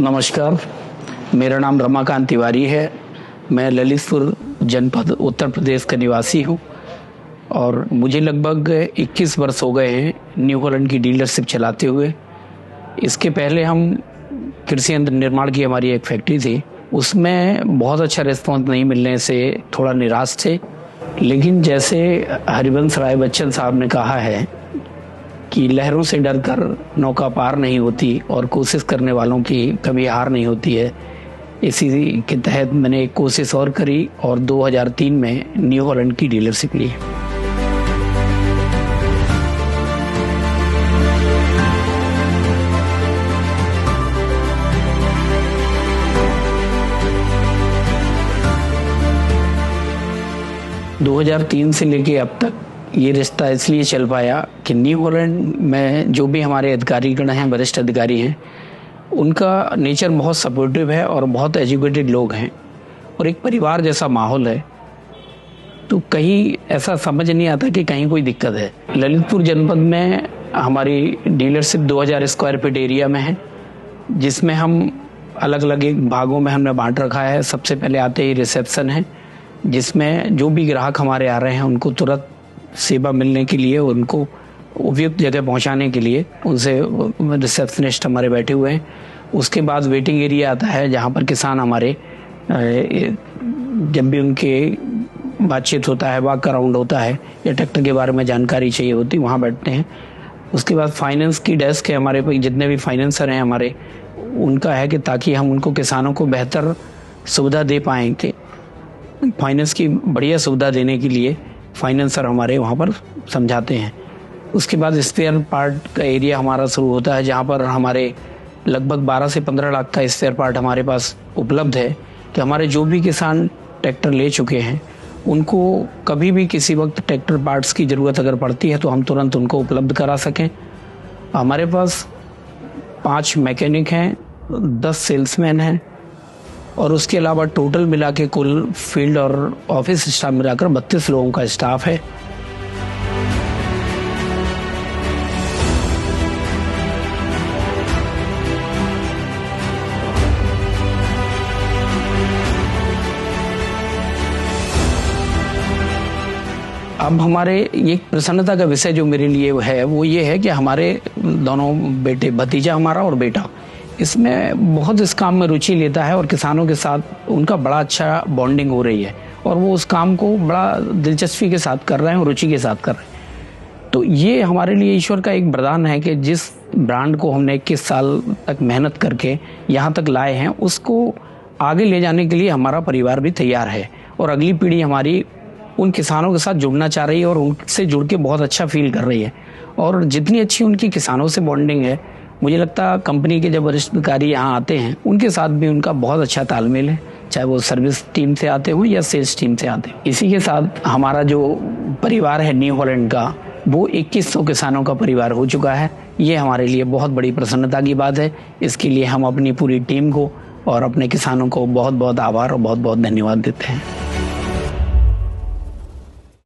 नमस्कार, मेरा नाम रमाकांत तिवारी है। मैं ललितपुर जनपद उत्तर प्रदेश का निवासी हूँ और मुझे लगभग 21 वर्ष हो गए हैं न्यू हॉलैंड की डीलरशिप चलाते हुए। इसके पहले हम कृषि यंत्र निर्माण की हमारी एक फैक्ट्री थी, उसमें बहुत अच्छा रिस्पॉन्स नहीं मिलने से थोड़ा निराश थे। लेकिन जैसे हरिवंश राय बच्चन साहब ने कहा है कि लहरों से डरकर नौका पार नहीं होती और कोशिश करने वालों की कभी हार नहीं होती है, इसी के तहत मैंने एक कोशिश और करी और 2003 में न्यू हॉलैंड की डीलरशिप ली। – 2003 से लेके अब तक ये रिश्ता इसलिए चल पाया कि न्यू हॉलैंड में जो भी हमारे अधिकारीगण हैं, वरिष्ठ अधिकारी हैं, उनका नेचर बहुत सपोर्टिव है और बहुत एजुकेटेड लोग हैं और एक परिवार जैसा माहौल है। तो कहीं ऐसा समझ नहीं आता कि कहीं कोई दिक्कत है। ललितपुर जनपद में हमारी डीलरशिप 2000 स्क्वायर फीट एरिया में है, जिसमें हम अलग अलग एक भागों में हमने बांट रखा है। सबसे पहले आते ही रिसेप्शन है, जिसमें जो भी ग्राहक हमारे आ रहे हैं उनको तुरंत सेवा मिलने के लिए, उनको उपयुक्त जगह पहुंचाने के लिए उनसे रिसेप्शनिस्ट हमारे बैठे हुए हैं। उसके बाद वेटिंग एरिया आता है, जहां पर किसान हमारे जब भी उनके बातचीत होता है, वॉक अराउंड होता है या ट्रैक्टर के बारे में जानकारी चाहिए होती, वहां बैठते हैं। उसके बाद फाइनेंस की डेस्क है हमारे पे, जितने भी फाइनेंसर हैं हमारे, उनका है कि ताकि हम उनको किसानों को बेहतर सुविधा दे पाएँ, कि फाइनेंस की बढ़िया सुविधा देने के लिए फाइनेंसर हमारे वहाँ पर समझाते हैं। उसके बाद स्पेयर पार्ट का एरिया हमारा शुरू होता है, जहाँ पर हमारे लगभग 12 से 15 लाख का स्पेयर पार्ट हमारे पास उपलब्ध है कि हमारे जो भी किसान ट्रैक्टर ले चुके हैं उनको कभी भी किसी वक्त ट्रैक्टर पार्ट्स की ज़रूरत अगर पड़ती है तो हम तुरंत उनको उपलब्ध करा सकें। हमारे पास 5 मैकेनिक हैं, 10 सेल्समैन हैं और उसके अलावा टोटल मिला के कुल फील्ड और ऑफिस स्टाफ मिलाकर 32 लोगों का स्टाफ है। अब हमारे एक प्रसन्नता का विषय जो मेरे लिए है वो ये है कि हमारे दोनों बेटे, भतीजा हमारा और बेटा, इसमें बहुत इस काम में रुचि लेता है और किसानों के साथ उनका बड़ा अच्छा बॉन्डिंग हो रही है और वो उस काम को बड़ा दिलचस्पी के साथ कर रहे हैं और रुचि के साथ कर रहे हैं। तो ये हमारे लिए ईश्वर का एक वरदान है कि जिस ब्रांड को हमने 21 साल तक मेहनत करके यहाँ तक लाए हैं, उसको आगे ले जाने के लिए हमारा परिवार भी तैयार है और अगली पीढ़ी हमारी उन किसानों के साथ जुड़ना चाह रही है और उनसे जुड़ के बहुत अच्छा फील कर रही है। और जितनी अच्छी उनकी किसानों से बॉन्डिंग है, मुझे लगता है कंपनी के जब वरिष्ठ अधिकारी यहाँ आते हैं उनके साथ भी उनका बहुत अच्छा तालमेल है, चाहे वो सर्विस टीम से आते हो या सेल्स टीम से आते हो। इसी के साथ हमारा जो परिवार है न्यू हॉलैंड का, वो 2100 किसानों का परिवार हो चुका है। ये हमारे लिए बहुत बड़ी प्रसन्नता की बात है। इसके लिए हम अपनी पूरी टीम को और अपने किसानों को बहुत बहुत आभार और बहुत बहुत धन्यवाद देते हैं।